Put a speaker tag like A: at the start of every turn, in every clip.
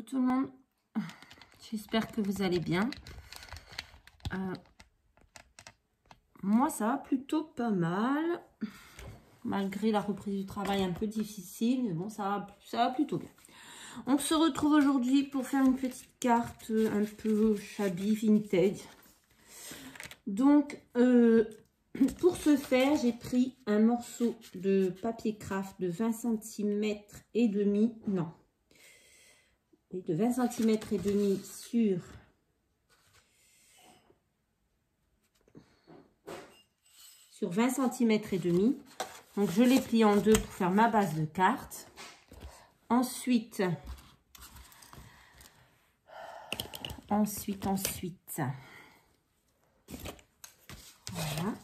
A: tout le monde, j'espère que vous allez bien. Moi ça va plutôt pas mal, malgré la reprise du travail un peu difficile, mais bon ça va plutôt bien. On se retrouve aujourd'hui pour faire une petite carte un peu shabby vintage. Donc pour ce faire, j'ai pris un morceau de papier craft de 20 cm et demi, non, de 20 cm et demi sur 20 cm et demi. Donc je l'ai plié en deux pour faire ma base de carte. Ensuite, voilà.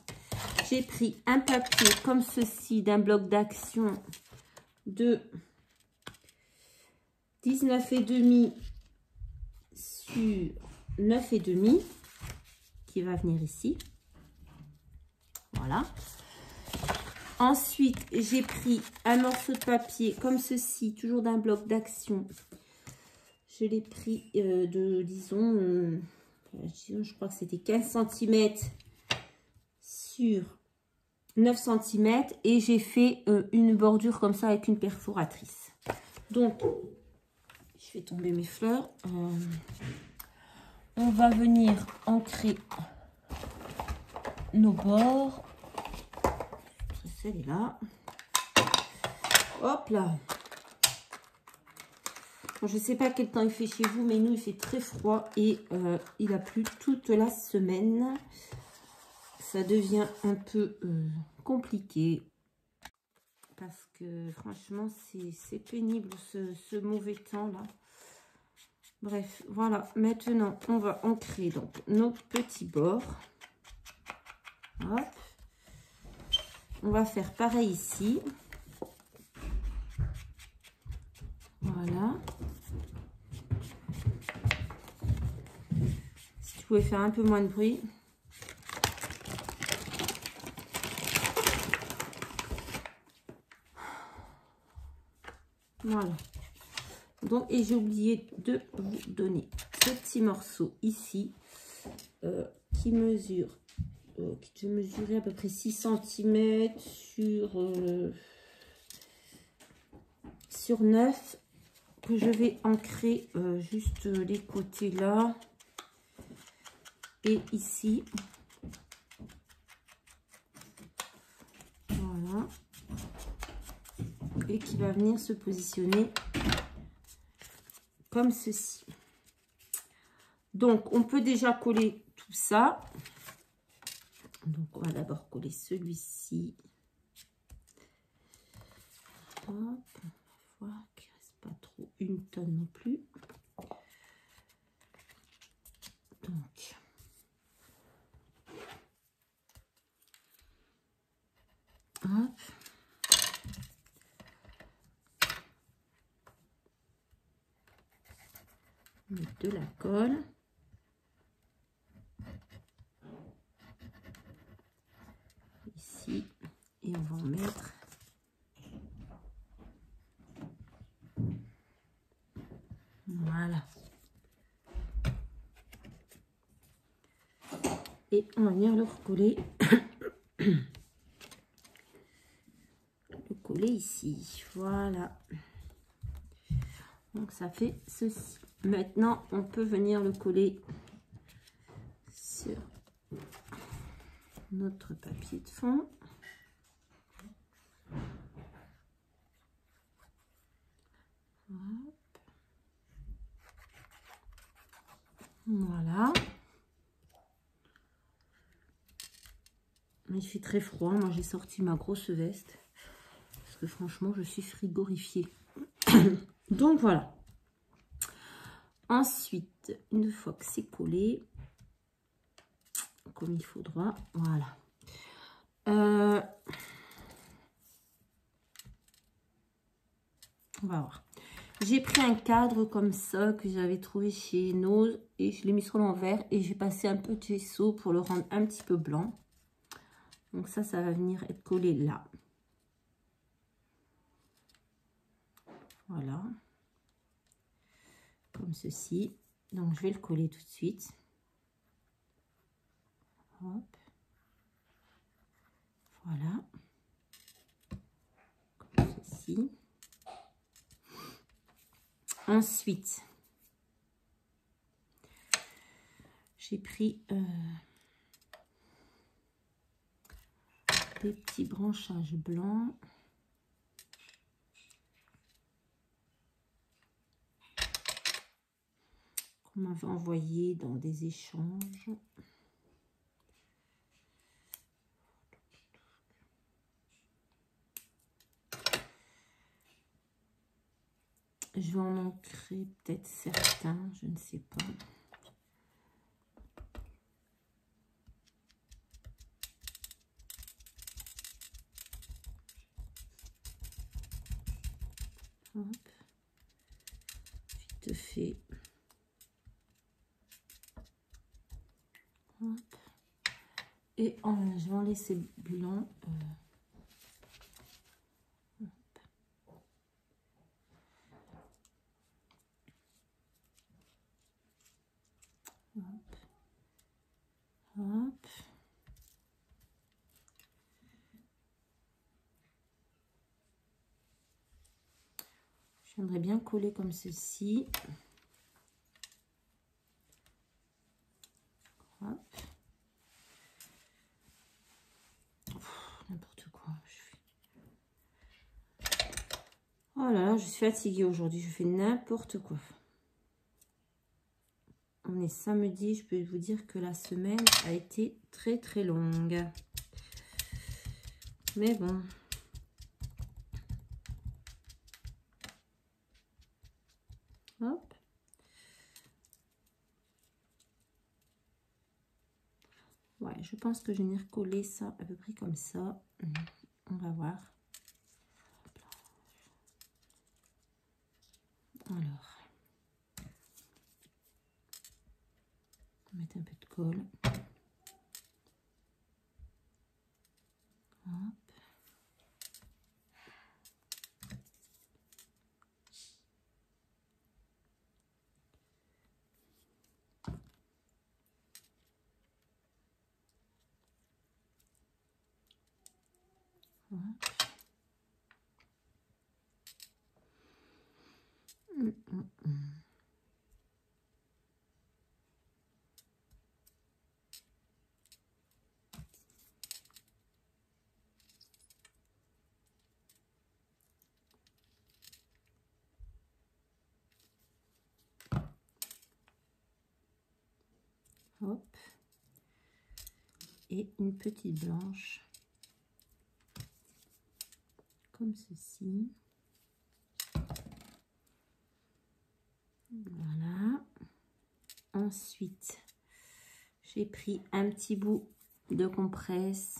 A: J'ai pris un papier comme ceci d'un bloc d'action de 19,5 sur 9,5 qui va venir ici. Voilà. Ensuite, j'ai pris un morceau de papier comme ceci, toujours d'un bloc d'action. Je l'ai pris disons, je crois que c'était 15 cm sur 9 cm et j'ai fait une bordure comme ça avec une perforatrice. Donc, je fais tomber mes fleurs. On va venir ancrer nos bords. Celle-là. Hop là. Bon, je ne sais pas quel temps il fait chez vous, mais nous, il fait très froid et il a plu toute la semaine. Ça devient un peu compliqué parce que franchement, c'est pénible ce mauvais temps-là. Bref, voilà. Maintenant, on va ancrer donc nos petits bords. Hop. On va faire pareil ici. Voilà. Si tu pouvais faire un peu moins de bruit. Voilà. Donc, et j'ai oublié de vous donner ce petit morceau ici qui mesure, qui devait mesurer à peu près 6 cm sur 9, que je vais ancrer juste les côtés là et ici. Voilà. Et qui va venir se positionner comme ceci. Donc, on peut déjà coller tout ça. Donc, on va d'abord coller celui-ci. Hop, on va voir qu'il ne reste pas trop une tonne non plus. Donc, hop. Mettre de la colle. Ici. Et on va en mettre. Voilà. Et on va venir le recoller. Le coller ici. Voilà. Donc ça fait ceci. Maintenant, on peut venir le coller sur notre papier de fond. Hop. Voilà. Il fait très froid. Moi, j'ai sorti ma grosse veste. Parce que franchement, je suis frigorifiée. Donc, voilà. Ensuite, une fois que c'est collé, comme il faudra, voilà. On va voir. J'ai pris un cadre comme ça que j'avais trouvé chez Nose et je l'ai mis sur l'envers et j'ai passé un peu de gesso pour le rendre un petit peu blanc. Donc ça va venir être collé là. Voilà. comme ceci. Donc, je vais le coller tout de suite. Hop. Voilà. Comme ceci. Ensuite, j'ai pris des petits branchages blancs. Qu'on m'avait envoyé dans des échanges. Je vais en ancrer peut-être certains, je ne sais pas. Hop. Vite fait. Hop. Et je vais en laisser blanc. Hop. Hop. Je viendrai bien coller comme ceci. Hop. N'importe quoi. Oh là là, je suis fatiguée aujourd'hui. Je fais n'importe quoi. On est samedi. Je peux vous dire que la semaine a été très très longue. Mais bon. Hop. Ouais, je pense que je vais recoller ça à peu près comme ça. On va voir. Alors, on va mettre un peu de colle. Hop. Hop. Hop. Et une petite blanche. Comme ceci. Voilà. Ensuite, j'ai pris un petit bout de compresse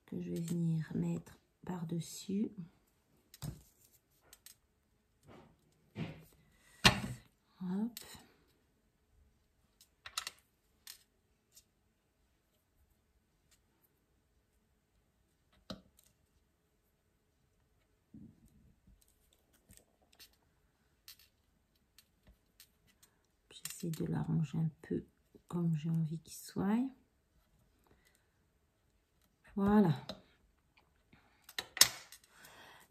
A: que je vais venir mettre par-dessus. Hop. J'essaie de l'arranger un peu comme j'ai envie qu'il soit. Voilà.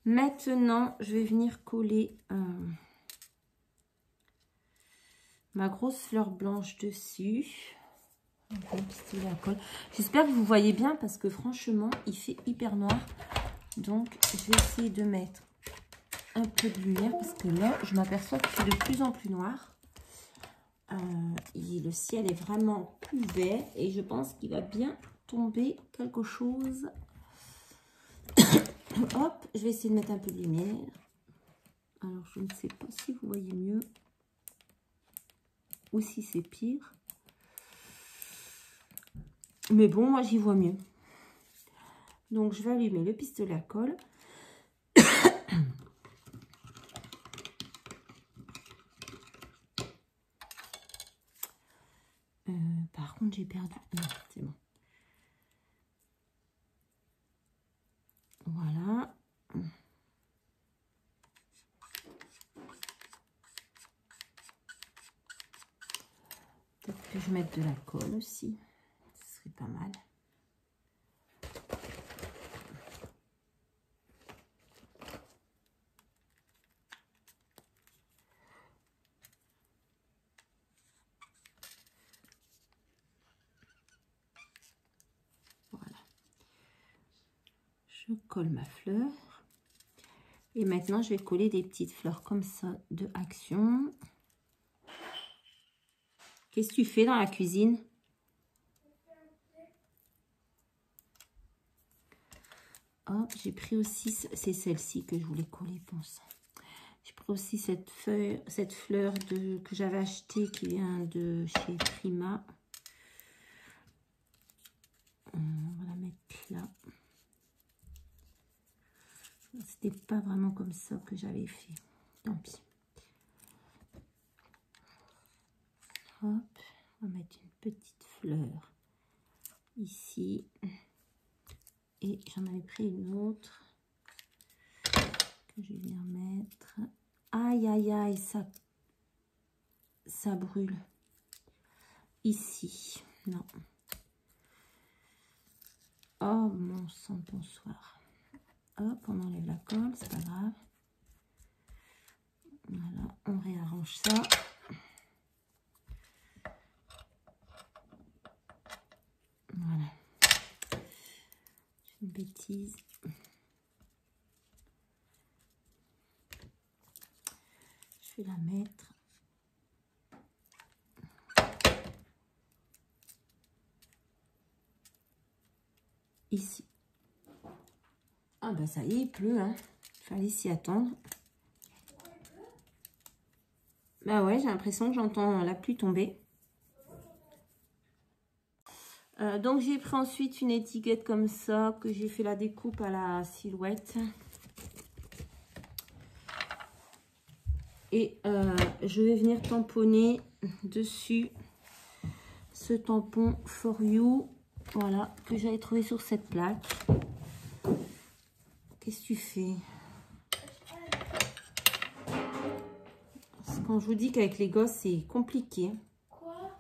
A: Maintenant, je vais venir coller ma grosse fleur blanche dessus. J'espère que vous voyez bien parce que franchement, il fait hyper noir. Donc, je vais essayer de mettre un peu de lumière parce que là, je m'aperçois qu'il fait de plus en plus noir. Le ciel est vraiment plus vert et je pense qu'il va bien tomber quelque chose. Hop, je vais essayer de mettre un peu de lumière. Alors, je ne sais pas si vous voyez mieux ou si c'est pire. Mais bon, moi, j'y vois mieux. Donc, je vais allumer le pistolet à colle. Par contre, j'ai perdu. Non, c'est bon. Voilà. je vais mettre de la colle aussi. Ce serait pas mal. Voilà. Je colle ma fleur. Et maintenant, je vais coller des petites fleurs comme ça de Action. Qu'est-ce que tu fais dans la cuisine? Oh, j'ai pris aussi, c'est celle-ci que je voulais coller, pense. J'ai pris aussi cette fleur que j'avais achetée qui vient de chez Prima. On va la mettre là. C'était pas vraiment comme ça que j'avais fait. Tant pis. Hop, on va mettre une petite fleur ici. Et j'en avais pris une autre que je vais venir mettre. Aïe, aïe, aïe, ça brûle. Ici, non. Oh, mon sang, bonsoir. Hop, on enlève la colle, c'est pas grave. Voilà, on réarrange ça. Voilà. C'est une bêtise. Je vais la mettre. Ici. Ah bah ça y est, il pleut, hein. Il fallait s'y attendre. Bah ouais, j'ai l'impression que j'entends la pluie tomber. Donc j'ai pris ensuite une étiquette comme ça, que j'ai fait la découpe à la silhouette. Et je vais venir tamponner dessus ce tampon For You, voilà, que j'avais trouvé sur cette plaque. Qu'est-ce que tu fais? Parce que quand je vous dis qu'avec les gosses, c'est compliqué.
B: Quoi?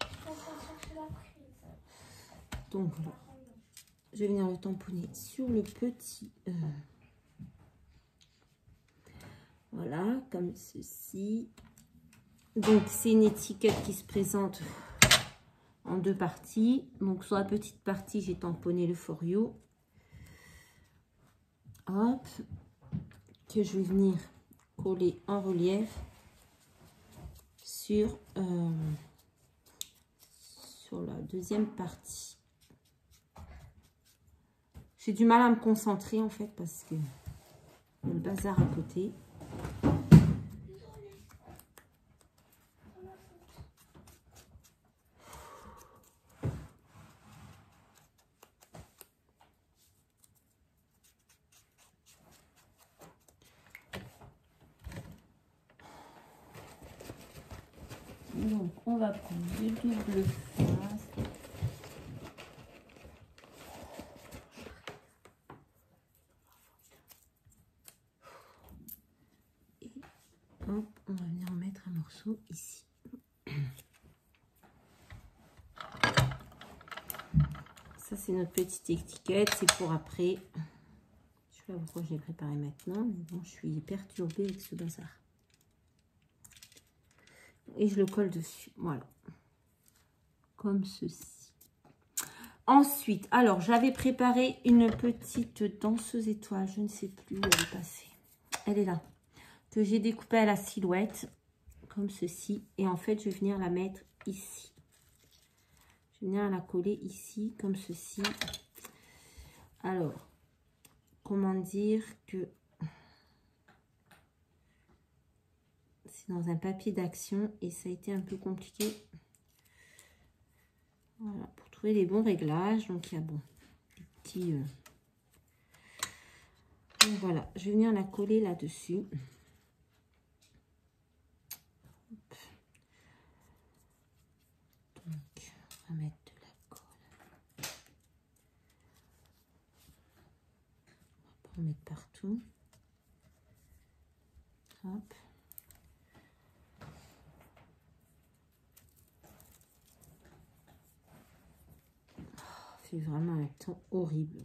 B: Je suis en train de chercher la prise.
A: Donc voilà. Je vais venir le tamponner sur le petit... voilà, comme ceci. Donc c'est une étiquette qui se présente en deux parties. Donc sur la petite partie, j'ai tamponné le For You. Hop. Que je vais venir coller en relief sur la deuxième partie. J'ai du mal à me concentrer en fait parce que il y a le bazar à côté. Donc on va prendre du double face. Et hop, on va venir en mettre un morceau ici. Ça c'est notre petite étiquette, c'est pour après. Je sais pas pourquoi je l'ai préparé maintenant, mais bon, je suis perturbée avec ce bazar. Et je le colle dessus, voilà. Comme ceci. Ensuite, alors j'avais préparé une petite danseuse étoile, je ne sais plus où elle est passée. Elle est là. Que j'ai découpée à la silhouette, comme ceci. Et en fait, je vais venir la mettre ici. Je vais venir la coller ici, comme ceci. Alors, comment dire que c'est dans un papier d'action et ça a été un peu compliqué. Voilà, pour trouver les bons réglages. Donc, il y a bon, des petits... Donc, voilà, je vais venir la coller là-dessus. Donc, on va mettre de la colle. On va pas en mettre partout. Hop. fait vraiment un temps horrible.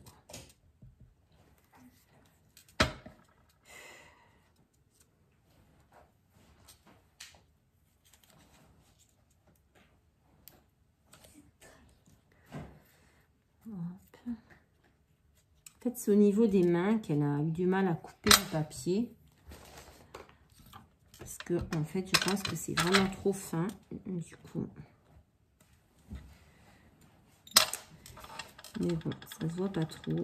A: Hop. En fait, c'est au niveau des mains qu'elle a eu du mal à couper le papier. Parce que, en fait, je pense que c'est vraiment trop fin. Du coup. Mais bon, ça se voit pas trop.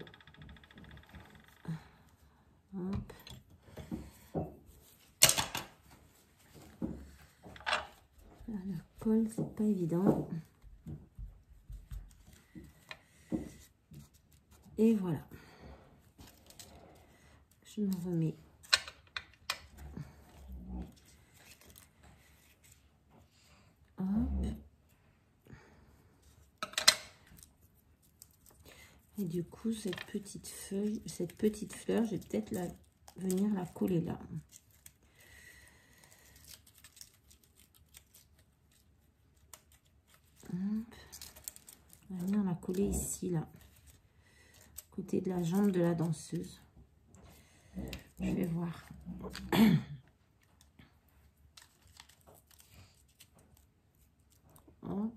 A: Hop. Là, la colle, c'est pas évident. Et voilà. Je me remets. Hop. Et du coup, cette petite feuille, cette petite fleur, je vais peut-être venir la coller là. Hop. On va venir la coller ici, là, à côté de la jambe de la danseuse. Je vais voir. Hop.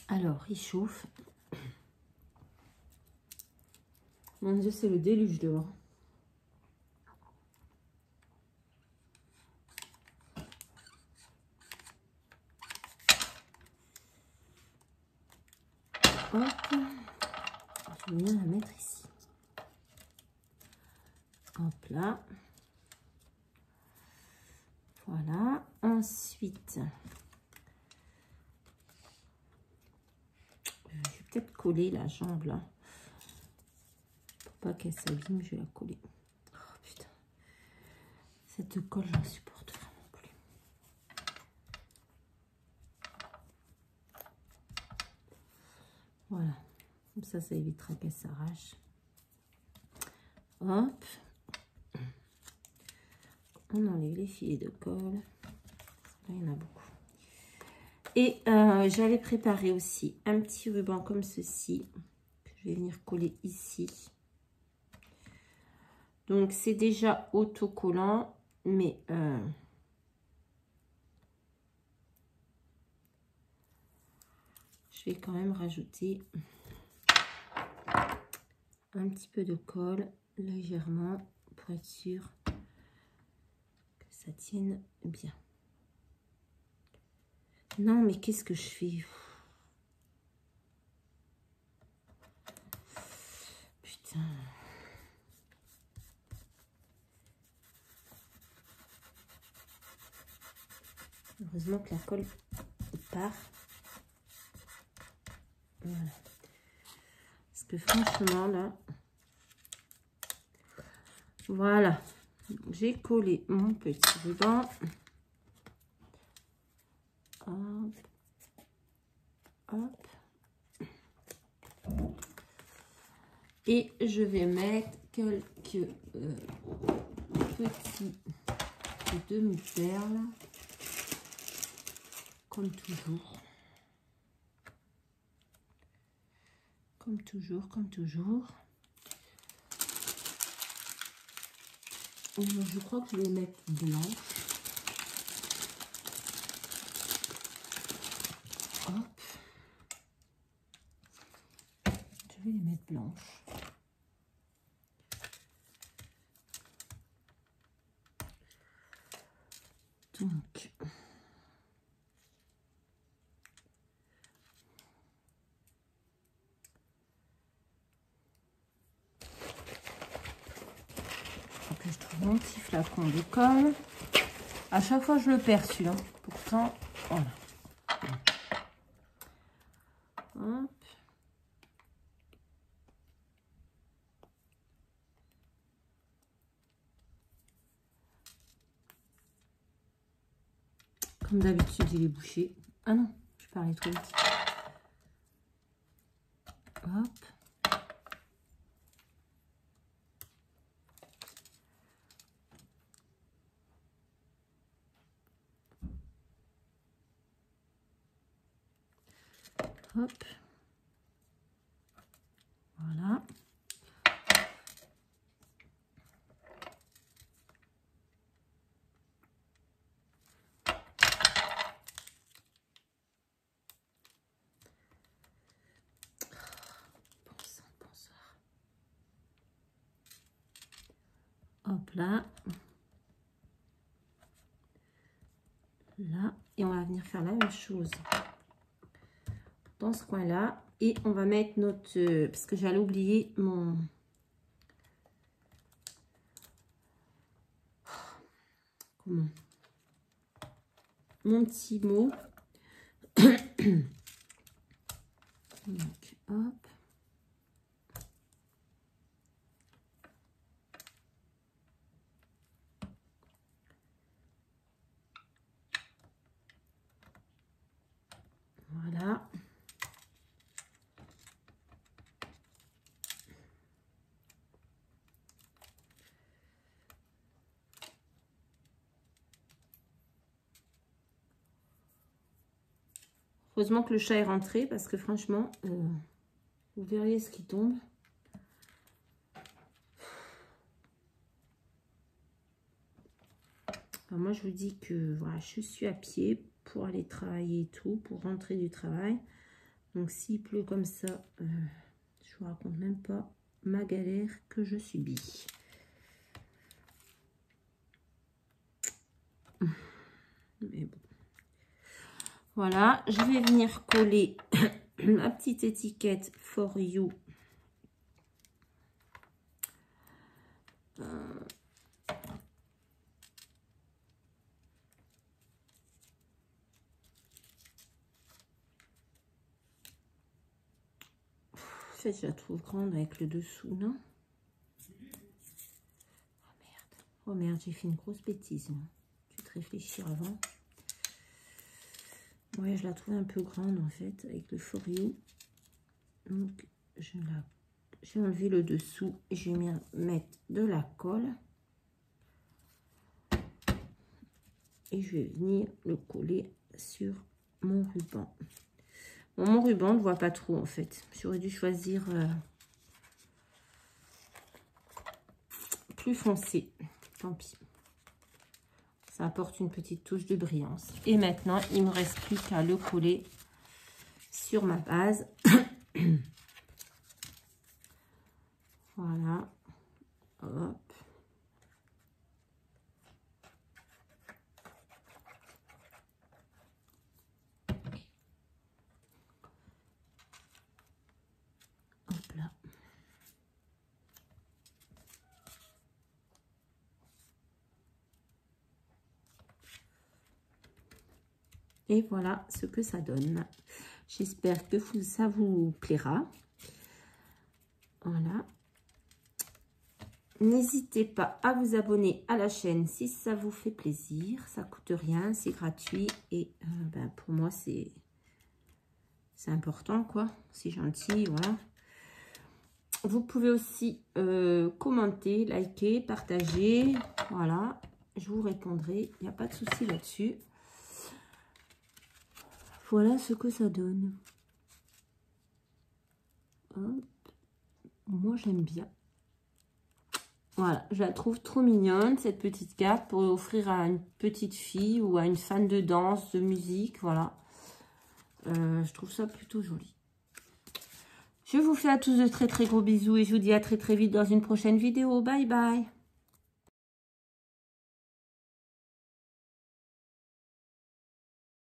A: Alors, il chauffe. Mon Dieu, c'est le déluge dehors. Hop. Je vais venir la mettre ici. Hop là. Voilà. Ensuite, je vais peut-être coller la jambe là. Pour pas qu'elle s'abîme, je vais la coller. Oh putain. Cette colle, j'en supporte vraiment plus. Voilà. Comme ça, ça évitera qu'elle s'arrache. Hop. On enlève les filets de colle. Là, il y en a beaucoup. Et j'avais préparé aussi un petit ruban comme ceci. Que je vais venir coller ici. Donc, c'est déjà autocollant. Mais je vais quand même rajouter un petit peu de colle légèrement pour être sûr que ça tienne bien. Non, mais qu'est-ce que je fais? Putain. Heureusement que la colle part. Voilà. Parce que franchement, là... Voilà. J'ai collé mon petit ruban. Hop. Hop. Et je vais mettre quelques petits demi-perles. Comme toujours. Comme toujours, comme toujours. Je crois que je vais les mettre blanches. Hop. Je vais les mettre blanches. Donc, je trouve mon petit flacon de colle. À chaque fois, je le perds celui-là. Pourtant, voilà. Hop. Comme d'habitude, il est bouché. Ah non, je parlais trop vite. Hop. Hop. Voilà. Hop là. Là. Et on va venir faire la même chose dans ce coin là. Et on va mettre notre... parce que j'allais oublier mon... comment? Mon petit mot. Donc, hop. Voilà. Heureusement que le chat est rentré parce que franchement, vous verriez ce qui tombe. Alors moi, je vous dis que voilà, je suis à pied pour aller travailler et tout, pour rentrer du travail. Donc, s'il pleut comme ça, je vous raconte même pas ma galère que je subis. Mais bon. Voilà, je vais venir coller ma petite étiquette For You. En fait, je la trouve grande avec le dessous, non? Oh merde. Oh merde, j'ai fait une grosse bêtise. Je vais te réfléchir avant. Ouais, je la trouve un peu grande en fait avec le For You. Donc, j'ai enlevé le dessous et je vais mettre de la colle. Et je vais venir le coller sur mon ruban. Bon, mon ruban, on ne voit pas trop en fait. J'aurais dû choisir plus foncé. Tant pis. Ça apporte une petite touche de brillance. Et maintenant, il ne me reste plus qu'à le coller sur ma base. Voilà. Hop. Hop là. Et voilà ce que ça donne. J'espère que ça vous plaira. Voilà. N'hésitez pas à vous abonner à la chaîne si ça vous fait plaisir. Ça coûte rien, c'est gratuit. Et ben, pour moi, c'est important, quoi. C'est gentil, voilà. Vous pouvez aussi commenter, liker, partager. Voilà, je vous répondrai. Il n'y a pas de souci là-dessus. Voilà ce que ça donne. Hop. Moi, j'aime bien. Voilà, je la trouve trop mignonne, cette petite carte, pour offrir à une petite fille ou à une fan de danse, de musique, voilà. Je trouve ça plutôt joli. Je vous fais à tous de très très gros bisous et je vous dis à très très vite dans une prochaine vidéo. Bye bye.